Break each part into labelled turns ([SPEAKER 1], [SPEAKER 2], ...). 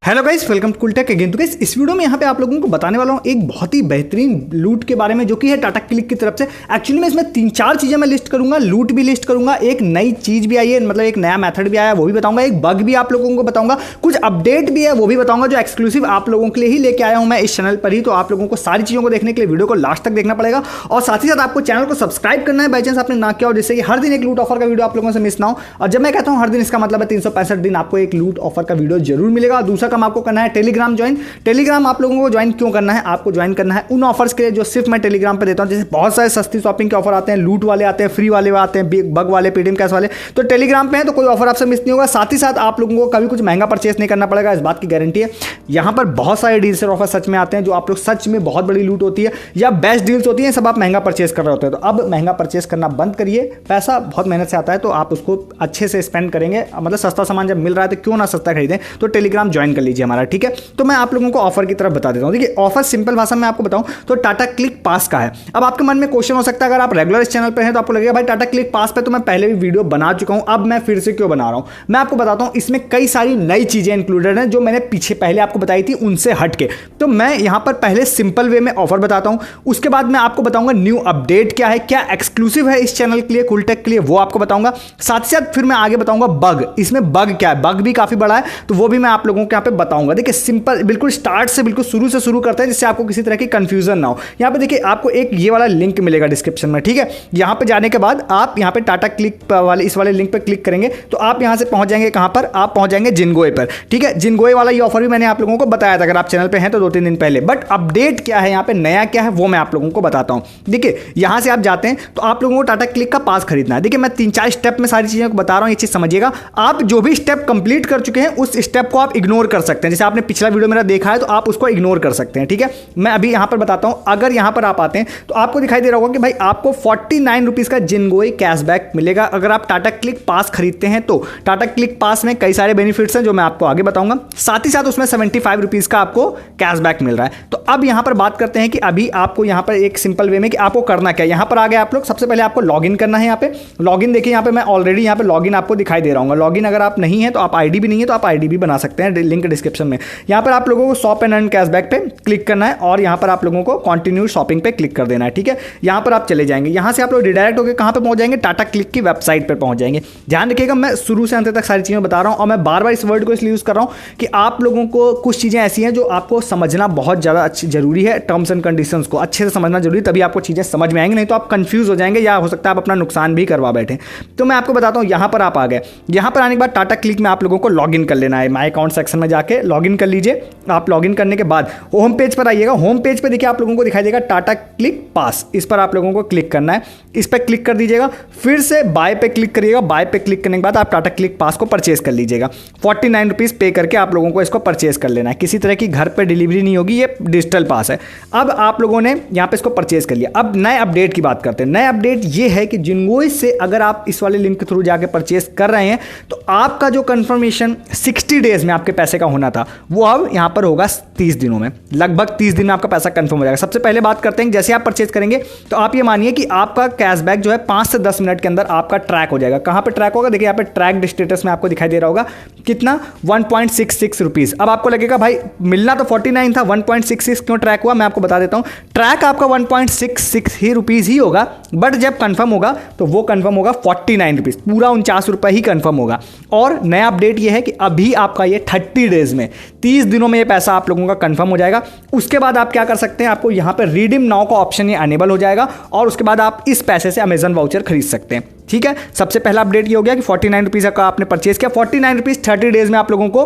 [SPEAKER 1] Hello guys, welcome to Cooltech again. तो guys इस video में यहाँ पे आप लोगों को बताने वाला हूँ एक बहुत ही बेहतरीन लूट के बारे में, जो कि है टाटा क्लिक की तरफ से। एक्चुअली मैं इसमें 3-4 चीजें मैं लिस्ट करूंगा, लूट भी लिस्ट करूंगा, एक नई चीज भी आई है, मतलब एक नया मेथड भी आया है वो भी बताऊंगा, एक बग भी आप लोगों को बताऊंगा, कुछ अपडेट भी है वो भी बताऊंगा, जो एक्सक्लूसिव आप लोगों के लिए ही लेके आया हूँ मैं इस चैनल पर ही। तो आप लोगों को सारी चीजों को देखने के लिए वीडियो को लास्ट तक देखना पड़ेगा, और साथ ही साथ आपको चैनल को सब्सक्राइब करना है बाई चांस आपने ना किया हो, जिससे कि हर दिन एक लूट ऑफर का वीडियो आप लोगों से मिस ना हो। और जब मैं कहता हूँ हर दिन, इसका मतलब है 365 दिन आपको एक लूट ऑफर का वीडियो जरूर मिलेगा। दूसरा काम आपको करना है टेलीग्राम ज्वाइन। टेलीग्राम आप लोगों को ज्वाइन क्यों करना है? आपको ज्वाइन करना है उन ऑफर्स के लिए जो सिर्फ मैं टेलीग्राम पे देता हूं। जैसे बहुत सारे सस्ती शॉपिंग के ऑफर आते हैं, लूट वाले आते हैं, फ्री वाले आते हैं, बग वाले, पेटीएम कैश वाले। तो टेलीग्राम पे है तो कोई ऑफर आपसे मिस नहीं होगा। साथ ही साथ आप लोगों को कभी कुछ महंगा परचेस नहीं करना पड़ेगा, इस बात की गारंटी है। यहां पर बहुत सारे डील्स और ऑफर सच में आते हैं, जो आप लोग सच में बहुत बड़ी लूट होती है या बेस्ट डील्स होती है, सब आप महंगा परचेस कर रहे होते हैं। तो अब महंगा परचेस करना बंद करिए। पैसा बहुत मेहनत से आता है, तो आप उसको अच्छे से स्पेंड करेंगे। मतलब सस्ता सामान जब मिल रहा है तो क्यों ना सस्ता खरीदें। तो टेलीग्राम ज्वाइन कर लीजिए हमारा, ठीक है। तो मैं आप लोगों को ऑफर की तरफ बता देता हूं। देखिए ऑफर सिंपल भाषा में आपको बताऊं तो टाटा क्लिक पास का है। अब आपके मन में क्वेश्चन हो सकता है, अगर आप रेगुलर इस चैनल पर हैं तो आपको लगेगा भाई टाटा क्लिक पास पे तो मैं पहले भी वीडियो बना चुका हूं, अब मैं फिर से क्यों बना रहा हूं। मैं आपको बताता हूं, इसमें कई सारी नई चीजें इंक्लूडेड हैं जो मैंने पीछे पहले आपको बताई थी, उनसे हटके। तो मैं यहां पर पहले सिंपल वे में ऑफर बताता हूं, उसके बाद मैं आपको बताऊंगा न्यू अपडेट क्या है, क्या एक्सक्लूसिव है इस चैनल के लिए, कूलटेक के लिए, वो आपको बताऊंगा। साथ ही साथ फिर मैं आगे बताऊंगा बग, इसमें बग क्या है, बग भी काफी बड़ा है तो वो भी मैं आप लोगों को यहां पे बताऊंगा। देखिए सिंपल, बिल्कुल स्टार्ट से बिल्कुल शुरू से शुरू करते हैं, जिससे आपको किसी तरह की कंफ्यूजन ना हो। यहां पे देखिए आपको एक ये वाला लिंक मिलेगा डिस्क्रिप्शन में, ठीक है। यहां पे जाने के बाद आप यहां पे टाटा क्लिक वाले इस वाले लिंक पे क्लिक करेंगे तो आप यहां से पहुंच जाएंगे कहां पर, आप पहुंच जाएंगे जिनगोए पर, ठीक है। जिनगोए वाला ये ऑफर भी मैंने आप लोगों को बताया था, अगर आप चैनल पे हैं तो 2-3 दिन पहले। बट अपडेट क्या है, यहां पे नया क्या है वो मैं आप लोगों को बताता हूं। देखिए यहां से आप जाते हैं तो आप लोगों को टाटा क्लिक का पास खरीदना है। देखिए मैं 3-4 स्टेप में सारी चीजें को बता रहा हूं, ये चीज समझिएगा। आप जो भी स्टेप कंप्लीट कर चुके हैं उस स्टेप को आप इग्नोर कर सकते हैं। जैसे आपने पिछला वीडियो मेरा देखा है तो आप उसको इग्नोर कर सकते हैं, ठीक है। मैं अभी यहां पर बताता हूं, अगर यहां पर आप आते हैं तो आपको दिखाई दे रहा होगा कि भाई आपको 49 रुपीज का जिनगोई कैशबैक मिलेगा अगर आप टाटा क्लिक पास खरीदते हैं। तो टाटा क्लिक पास में कई सारे बेनिफिट्स हैं जो मैं आपको आगे बताऊंगा। साथ ही साथ उसमें 75 रुपीज का आपको कैशबैक मिल रहा है। तो अब यहां पर बात करते हैं कि अभी आपको यहां पर एक सिंपल वे में कि आपको करना क्या है। यहां पर आ गए आप लोग, सबसे पहले आपको लॉगिन करना है। यहां पे लॉगिन देखिए, यहां पे मैं ऑलरेडी यहां पे लॉगिन आपको दिखाई दे रहा हूं। लॉगिन अगर आप नहीं है तो आप आईडी भी नहीं है तो आप आईडी भी बना सकते हैं, लिंक डिस्क्रिप्शन में। यहां पर आप लोगों को शॉप एंड अर्न कैशबैक पे क्लिक करना है और यहां पर आप लोगों को कंटिन्यू शॉपिंग पे क्लिक कर देना है, ठीक है। यहां पर आप चले जाएंगे, यहां से आप लोग रिडायरेक्ट होकर कहां पे पहुंच जाएंगे, टाटा क्लिक की वेबसाइट पे पहुंच जाएंगे। ध्यान रखिएगा मैं शुरू से अंत तक सारी चीजें बता रहा हूं, और मैं बार बार इस वर्ड को इसलिए यूज कर रहा हूं कि आप लोगों को कुछ चीजें ऐसी हैं जो आपको समझना बहुत ज्यादा अच्छी जरूरी है। टर्म्स एंड कंडीशंस को अच्छे से समझना जरूरी, तभी आपको चीजें समझ में आएंगी, नहीं तो आप कंफ्यूज हो जाएंगे या हो सकता है आप अपना नुकसान भी करवा बैठे। तो मैं आपको बताता हूं, यहां पर आप आ गए, यहां पर आने के बाद टाटा क्लिक में आप लोगों को लॉगिन कर लेना है। माय अकाउंट सेक्शन में जाके लॉगिन कर लीजिए। आप लॉगिन करने के बाद होम पेज पर आइएगा। होम पेज पे देखिए आप लोगों को दिखाई देगा टाटा क्लिक पास, इस पर आप लोगों को क्लिक करना है। इस पर क्लिक कर दीजिएगा, फिर से बाय पे क्लिक करिएगा। बाय पे क्लिक करने के बाद आप टाटा क्लिक पास को परचेस कर लीजिएगा। 49 रुपीज पे करके आप लोगों को इसको परचेस कर लेना है। किसी तरह की घर पे डिलीवरी नहीं होगी, ये डिजिटल पास है। अब आप लोगों ने यहाँ पे इसको परचेस कर लिया। अब नए अपडेट की बात करते हैं। नए अपडेट ये है कि जिनगोई से अगर आप इस वाले लिंक के थ्रू जाके परचेस कर रहे हैं तो आपका जो कंफर्मेशन 60 डेज में आपके पैसे का होना था वो अब यहाँ पर होगा 30 दिनों में। लगभग 30 दिन में आपका पैसा कंफर्म हो जाएगा। सबसे पहले बात करते हैं, जैसे आप परचेज करेंगे तो आप ये मानिए कि आपका कैशबैक जो है 5 से 10 मिनट के अंदर आपका ट्रैक हो जाएगा। कहां पे ट्रैक होगा, देखिए यहाँ पे ट्रैक स्टेटस में आपको दिखाई दे रहा होगा कितना, 1.66 रुपीज। अब आपको लगेगा भाई मिलना तो 49 था, 1.66 क्यों ट्रैक हुआ, मैं आपको बता देता हूं। ट्रैक आपका 1.66 ही रुपीज ही होगा, बट जब कंफर्म होगा तो वो कंफर्म होगा 49 रुपीज, पूरा 49 रुपए ही कंफर्म होगा। और नया अपडेट ये है कि अभी आपका ये 30 डेज में, 30 दिनों में ये पैसा आप लोगों का कंफर्म हो जाएगा। उसके बाद आप क्या कर सकते हैं, आपको यहां पर रिडीम नाउ का ऑप्शन ये अनेबल हो जाएगा और उसके बाद आप इस पैसे से अमेजन वाउचर खरीद सकते हैं, ठीक है। सबसे पहला अपडेट ये हो गया कि 49 रुपीज का आपने परचेज किया। 49 रुपीज 30 डेज में आप लोगों को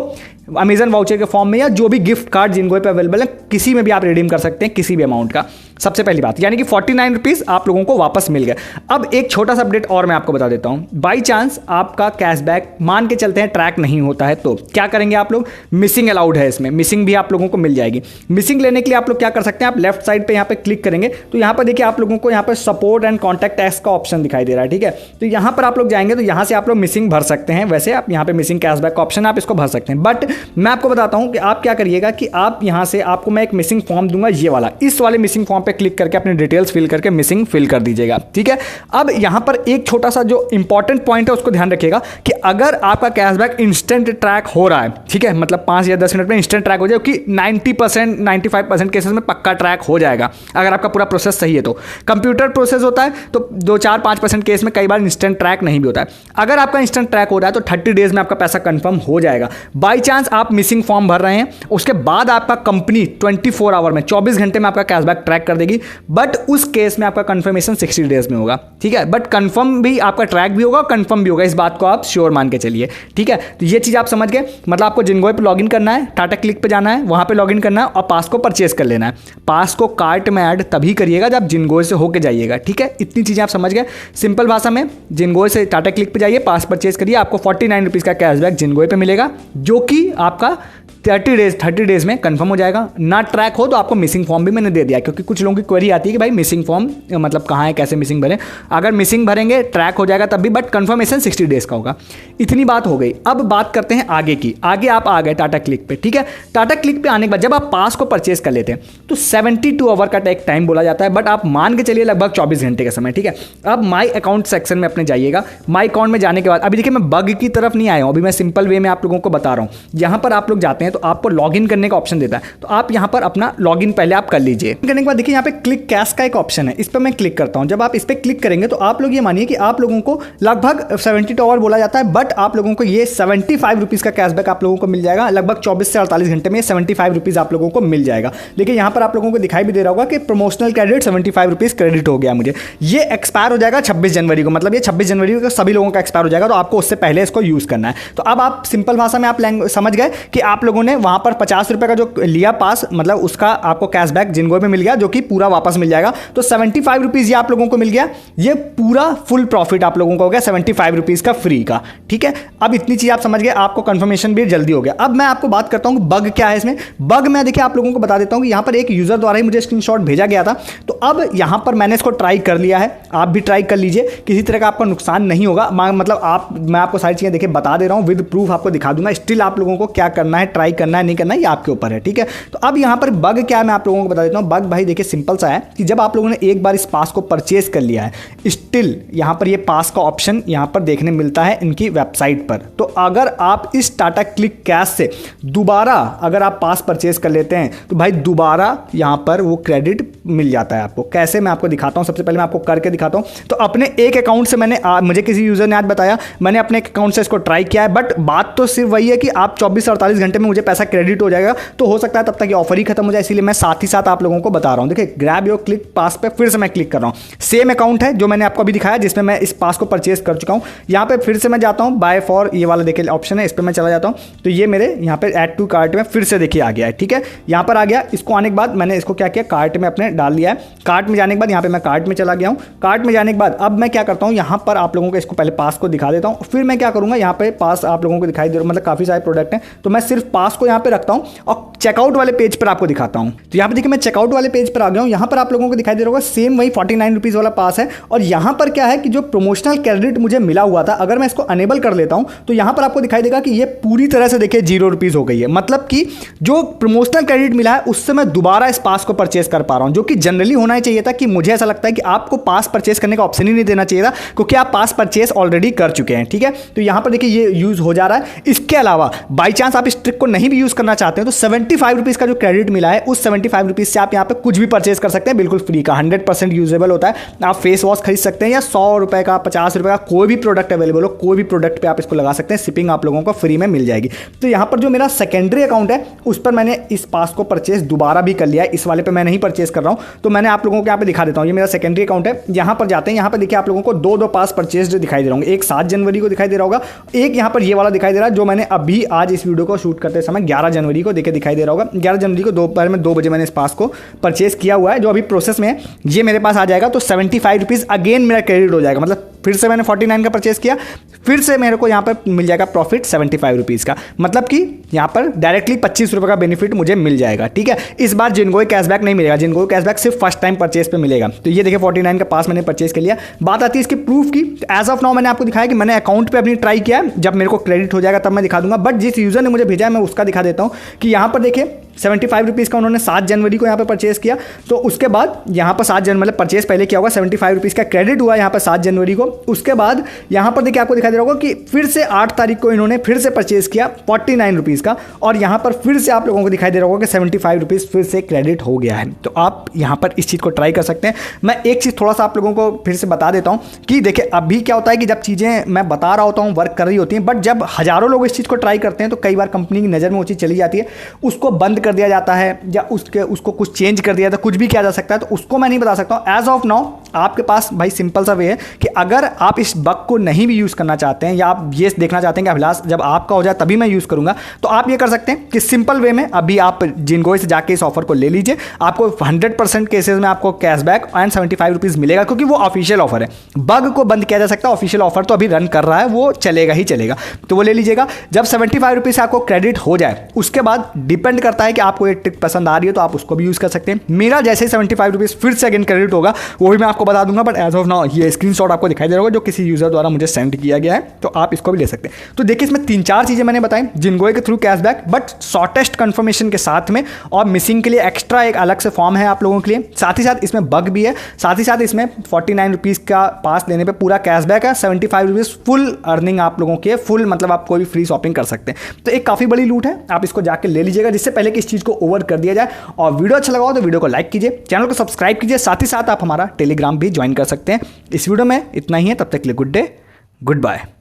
[SPEAKER 1] अमेजन वाउचर के फॉर्म में या जो भी गिफ्ट कार्ड जिनगोई पे अवेलेबल है किसी में भी आप रिडीम कर सकते हैं, किसी भी अमाउंट का। सबसे पहली बात, यानी कि 49 रुपीज आप लोगों को वापस मिल गए। अब एक छोटा सा अपडेट और मैं आपको बता देता हूं। बाई चांस आपका कैशबैक मान के चलते हैं ट्रैक नहीं होता है तो क्या करेंगे आप लोग, मिसिंग अलाउड है इसमें, मिसिंग भी आप लोगों को मिल जाएगी। मिसिंग लेने के लिए आप लोग क्या कर सकते हैं, आप लेफ्ट साइड पे यहाँ पे क्लिक करेंगे तो यहाँ पर देखिए आप लोगों को यहाँ पर सपोर्ट एंड कॉन्टैक्ट एस का ऑप्शन दिखाई दे रहा है, ठीक है। तो यहाँ पर आप लोग जाएंगे तो यहाँ से आप लोग मिसिंग भर सकते हैं। वैसे आप यहाँ पे मिसिंग कैशबैक का ऑप्शन आप इसको भर सकते हैं, बट मैं आपको बताता हूँ कि आप क्या करिएगा कि आप यहाँ से आपको मैं एक मिसिंग फॉर्म दूंगा, ये वाला, इस वाले मिसिंग फॉर्म पे क्लिक करके अपने डिटेल्स फिल करके मिसिंग फिल कर दीजिएगा, ठीक है। अब यहाँ पर एक छोटा सा जो इंपॉर्टेंट पॉइंट है उसको ध्यान रखिएगा कि अगर आपका कैशबैक इंस्टेंट ट्रैक हो रहा है, ठीक है, मतलब 5 या 10 मिनट में इंस्टेंट ट्रैक हो जाए, कि 90% 95% केसेस में पक्का ट्रैक हो जाएगा अगर आपका पूरा प्रोसेस सही है। तो कंप्यूटर प्रोसेस होता है तो 2-4-5% केस में कई बार इंस्टेंट ट्रैक नहीं भी होता है। अगर आपका इंस्टेंट ट्रैक हो रहा है तो 30 डेज में आपका पैसा कंफर्म हो जाएगा। बाई चांस आप मिसिंग फॉर्म भर रहे हैं, उसके बाद आपका कंपनी 24 आवर में 24 घंटे में आपका कैशबैक ट्रैक कर देगी, बट उस केस में आपका कंफर्मेशन 60 डेज में होगा, ठीक है। बट कंफर्म भी आपका ट्रैक भी होगा, कंफर्म भी होगा, इस बात को आप श्योर मान के चलिए, ठीक है। तो ये चीज़ आप समझ गए। मतलब आपको जिनगो पे लॉगिन करना है, टाटा क्लिक पे जाना है, वहाँ पे लॉगिन करना है और पास को परचेस कर लेना है। पास को कार्ट में ऐड तभी करिएगा जब जिनगो से होके जाइएगा, ठीक है। इतनी चीज़ें आप समझ गए। सिंपल भाषा में जिनगो से टाटा क्लिक पे जाइए, पास परचेस करिए, आपको 49 रुपीज़ का कैशबैक जिनगो पे मिलेगा, जो कि आपका 30 डेज में कंफर्म हो जाएगा। ना ट्रैक हो तो आपको मिसिंग फॉर्म भी मैंने दे दिया, क्योंकि कुछ लोगों की क्वेरी आती है कि भाई मिसिंग फॉर्म मतलब कहाँ है, कैसे मिसिंग भरें। अगर मिसिंग भरेंगे ट्रैक हो जाएगा तब भी, बट कंफर्मेशन 60 डेज का होगा। इतनी बात हो गई। अब बात करते हैं आगे की। आगे आप आ गए टाटा क्लिक पे, ठीक है। टाटा क्लिक पे आने के बाद जब आप पास को परचेस कर लेते हैं तो 72 आवर का एक टाइम बोला जाता है, बट आप मान के चलिए लगभग 24 घंटे का समय, ठीक है। अब माई अकाउंट सेक्शन में अपने जाइएगा। माई अकाउंट में जाने के बाद अभी देखिए मैं बग की तरफ नहीं आया हूँ, अभी मैं सिंपल वे में आप लोगों को बता रहा हूँ। यहाँ पर आप लोग जाते हैं तो आपको लॉगिन करने का ऑप्शन देता है, तो आप यहां पर अपना लॉगिन पहले आप कर लीजिए। करने के बाद देखिए यहां पे क्लिक कैश का एक ऑप्शन है, इस पर मैं क्लिक करता हूं। जब आप इस पर क्लिक करेंगे तो आप लोग ये मानिए कि आप लोगों को लगभग 72 आवर बोला जाता है, बट आप लोगों को ये 75 रुपीज़ का कैशबैक आप लोगों को मिल जाएगा। लगभग 24 से 48 घंटे में 75 रुपीज़ आप लोगों को मिल जाएगा। देखिए यहां पर आप लोगों को दिखाई भी दे रहा होगा कि प्रमोशनल क्रेडिट 75 रुपीज़ क्रेडिट हो गया मुझे। ये एक्सपायर हो जाएगा 26 जनवरी को, मतलब ये 26 जनवरी को सभी लोगों का एक्सपायर हो जाएगा, तो आपको उससे पहले इसको यूज़ करना है। तो अब आप सिंपल भाषा में आप समझ गए कि आप लोगों ने वहां पर 50 रुपये का जो लिया पास, मतलब उसका आपको कैशबैक जिनगो में मिल गया, जो कि पूरा वापस मिल जाएगा। तो 75 रुपीज़ ये आप लोगों को मिल गया। ये पूरा फुल प्रॉफिट आप लोगों को हो गया 75 रुपीज़ का फ्री का, ठीक है। अब इतनी चीज़ आप समझ गए, आपको कंफर्मेशन भी जल्दी हो गया। अब मैं आपको बात करता हूँ बग क्या है इसमें। बग मैं देखिए आप लोगों को बता देता हूँ कि यहाँ पर एक यूज़र द्वारा ही मुझे स्क्रीनशॉट भेजा गया था, तो अब यहाँ पर मैंने इसको ट्राई कर लिया है। आप भी ट्राई कर लीजिए, किसी तरह का आपको नुकसान नहीं होगा। मतलब मैं आपको सारी चीज़ें देखिए बता दे रहा हूँ, विद प्रूफ आपको दिखा दूंगा। स्टिल आप लोगों को क्या करना है, ट्राई करना है नहीं करना है, ये आपके ऊपर है, ठीक है। तो अब यहाँ पर बग क्या है मैं आप लोगों को बता देता हूँ। बग भाई देखिए सिंपल सा है कि जब आप लोगों ने एक बार इस पास को परचेज कर लिया है, स्टिल यहाँ पर ये पास का ऑप्शन यहाँ पर देखने मिलता है इनकी वेबसाइट पर। तो अगर आप इस टाटा क्लिक कैश से दोबारा अगर आप पास परचेज कर लेते हैं तो भाई दोबारा यहाँ पर वो क्रेडिट मिल जाता है आपको। कैसे मैं आपको दिखाता हूँ, सबसे पहले मैं आपको करके दिखाता हूँ। तो अपने एक अकाउंट से मुझे किसी यूज़र ने आज बताया, मैंने अपने एक अकाउंट से इसको ट्राई किया है, बट बात तो सिर्फ वही है कि आप 24 से 48 घंटे में मुझे पैसा क्रेडिट हो जाएगा। तो हो सकता है तब तक ये ऑफर ही खत्म हो जाए, इसीलिए मैं साथ ही साथ आप लोगों को बता रहा हूँ। देखिए ग्रैब योर क्लिक पास पे फिर से मैं क्लिक कर रहा हूँ। सेम अकाउंट है जो मैंने आपको अभी दिखाया, जिसमें मैं इस पास को परचेज कर चुका हूँ। यहाँ पे फिर से मैं जाता हूँ, बाय फॉर ये वाला देखिए ऑप्शन है, इस पर मैं चला जाता हूँ। तो ये मेरे यहाँ पे ऐड टू कार्ट में फिर से देखिए आ गया है, ठीक है। यहाँ पर आ गया। इसको आने के बाद मैंने इसको क्या किया, कार्ट में अपने डाल दिया है। कार्ट में जाने के बाद यहाँ पे मैं कार्ट में चला गया हूँ। कार्ट में जाने के बाद अब मैं क्या करता हूँ, यहाँ पर आप लोगों को इसको पहले पास को दिखा देता हूँ। फिर मैं क्या करूँगा, यहाँ पे पास आप लोगों को दिखाई दे रहा, मतलब काफ़ी सारे प्रोडक्ट हैं, तो मैं सिर्फ पास को यहाँ पे रखता हूँ और चेकआउट वाले पेज पर आपको दिखाता हूँ। तो यहाँ पे देखिए मैं चेकआउट वाले पेज पर आ गया हूँ। यहाँ पर आप लोगों को दिखाई दे रहा होगा सेम वही 49 रुपीज़ वाला पास है। और यहाँ पर क्या है कि जो प्रमोशनल क्रेडिट मुझे मिला हुआ था, अगर मैं इसको अनेबल कर लेता हूँ तो यहाँ पर आपको दिखाई देगा कि ये पूरी तरह से देखिए 0 रुपीज़ हो गई है। मतलब कि जो प्रमोशनल क्रेडिट मिला है उससे मैं दोबारा इस पास को परचेस कर पा रहा हूँ, जो कि जनरली होना ही चाहिए था। कि मुझे ऐसा लगता है कि आपको पास परचेस करने का ऑप्शन ही नहीं देना चाहिए था, क्योंकि आप पास परचेस ऑलरेडी कर चुके हैं, ठीक है। तो यहाँ पर देखिए ये यूज़ हो जा रहा है। इसके अलावा बाई चांस आप इस ट्रिक को नहीं भी यूज़ करना चाहते हैं तो 75 रुपीज़ का जो क्रेडिट मिला है, उस 75 रुपीज़ से आप यहाँ पे कुछ भी परचेस कर सकते हैं, बिल्कुल फ्री का, 100% यूजेबल होता है। आप फेस वॉश खरीद सकते हैं या 100 रुपये का, 50 रुपये का, कोई भी प्रोडक्ट अवेलेबल हो, कोई भी प्रोडक्ट पे आप इसको लगा सकते हैं। शिपिंग आप लोगों को फ्री में मिल जाएगी। तो यहाँ पर जो मेरा सेकेंडरी अकाउंट है उस पर मैंने इस पास को परचेस दोबारा भी कर लिया है। इस वाले पे मैं नहीं परचेस कर रहा हूँ, तो मैंने आप लोगों को यहाँ पे दिखा देता हूँ। ये मेरा सेकेंडरी अकाउंट है। यहाँ पर जाते हैं, यहाँ पर देखिए आप लोगों को दो पास परचेज दिखाई दे रहा होंगे। एक 7 जनवरी को दिखाई दे रहा होगा, एक यहाँ पर ये वाला दिखाई दे रहा है जो मैंने अभी आज इस वीडियो को शूट करते समय 11 जनवरी को देखे दिखाई दे रहा होगा। 11 जनवरी को दोपहर में 2 बजे मैंने इस पास को परचेस किया हुआ है, जो अभी प्रोसेस में है। ये मेरे पास आ जाएगा तो 75 रुपीज़ अगेन मेरा क्रेडिट हो जाएगा। मतलब फिर से मैंने 49 का परचेस किया, फिर से मेरे को यहाँ पर मिल जाएगा प्रॉफिट 75 रुपीज़ का, मतलब कि यहाँ पर डायरेक्टली 25 रुपये का बेनिफिट मुझे मिल जाएगा। ठीक है, इस बार जिनको कैशबैक नहीं मिलेगा, जिनको कैशबैक सिर्फ फर्स्ट टाइम परचेस पे मिलेगा। तो ये देखिए 49 का पास मैंने परचेस कर लिया। बात आती है इसके प्रूफ की। एज ऑफ नाउ मैंने आपको दिखाया कि मैंने अकाउंट पे अपनी ट्राई किया है, जब मेरे को क्रेडिट हो जाएगा तब मैं दिखा दूंगा। बट जिस यूजर ने मुझे भेजा है मैं उसका दिखा देता हूँ कि यहाँ पर देखिए 75 रुपीज़ का उन्होंने 7 जनवरी को यहाँ पर परचेस किया। तो उसके बाद यहाँ पर 7 जनवरी मतलब परचेस पहले किया होगा, 75 रुपीज़ का क्रेडिट हुआ यहाँ पर 7 जनवरी को। उसके बाद यहाँ पर देखिए आपको दिखाई दे रहा होगा कि फिर से 8 तारीख को इन्होंने फिर से परचेस किया 49 रुपीज़ का, और यहाँ पर फिर से आप लोगों को दिखाई दे रहा होगा कि 75 रुपीज़ फिर से क्रेडिट हो गया है। तो आप यहाँ पर इस चीज़ को ट्राई कर सकते हैं। मैं एक चीज़ थोड़ा सा आप लोगों को फिर से बता देता हूँ कि देखिए अभी क्या होता है कि जब चीज़ें मैं बता रहा होता हूँ वर्क कर रही होती हैं, बट जब हज़ारों लोग इस चीज़ को ट्राई करते हैं तो कई बार कंपनी की नज़र में वो चीज़ चली जाती है, उसको बंद कर दिया जाता है या उसको कुछ चेंज कर दिया था, कुछ भी किया जा सकता है। तो उसको मैं नहीं बता सकता हूँ। एज ऑफ नाउ आपके पास भाई सिंपल सा वे है कि अगर आप इस बग को नहीं भी यूज़ करना चाहते हैं या आप ये देखना चाहते हैं कि अभिलाष जब आपका हो जाए तभी मैं यूज़ करूँगा, तो आप ये कर सकते हैं कि सिंपल वे में अभी आप जिनगोई से जाके इस ऑफर को ले लीजिए। आपको 100% केसेस में आपको कैशबैक एंड 75 रुपीज़ मिलेगा, क्योंकि वो ऑफिशियल ऑफर है। बग को बंद किया जा सकता है, ऑफिशियल ऑफर तो अभी रन कर रहा है, वो चलेगा ही चलेगा। तो वो ले लीजिएगा। जब 75 रुपीज़ आपको क्रेडिट हो जाए उसके बाद डिपेंड करता है कि आपको ये ट्रिक पसंद आ रही है तो आप उसको भी यूज़ कर सकते हैं। मेरा जैसे ही 75 रुपीज़ फिर से अगेन क्रेडिट होगा वो भी मैं आपको बता दूंगा। बट एज ऑफ नाउ ये स्क्रीनशॉट आपको दिखाई दे रहा होगा जो किसी यूजर द्वारा मुझे सेंड किया गया है, तो आप इसको भी ले सकते हैं। तो देखिए इसमें 3-4 चीज़ें मैंने बताई जिनगोई के through cashback, but shortest confirmation के साथ में, और मिसिंग के लिए एक्स्ट्रा एक अलग से फॉर्म है आप लोगों के लिए। साथ ही साथ इसमें बग भी है, साथ ही साथ इसमें 49 रुपीज़ का पास लेने पर पूरा कैशबैक है, 75 रुपीज़ फुल अर्निंग आप लोगों की है, फुल मतलब आप कोई भी फ्री शॉपिंग कर सकते हैं। तो एक काफ़ी बड़ी लूट है, आप इसको जाके ले लीजिएगा, जिससे पहले कि इस चीज़ को ओवर कर दिया जाए। और वीडियो अच्छा लगा हो तो वीडियो को लाइक कीजिए, चैनल को सब्सक्राइब कीजिए, साथ ही साथ आप हमारा टेलीग्राम भी ज्वाइन कर सकते हैं। इस वीडियो में इतना ही है, तब तक के लिए गुड डे, गुड बाय।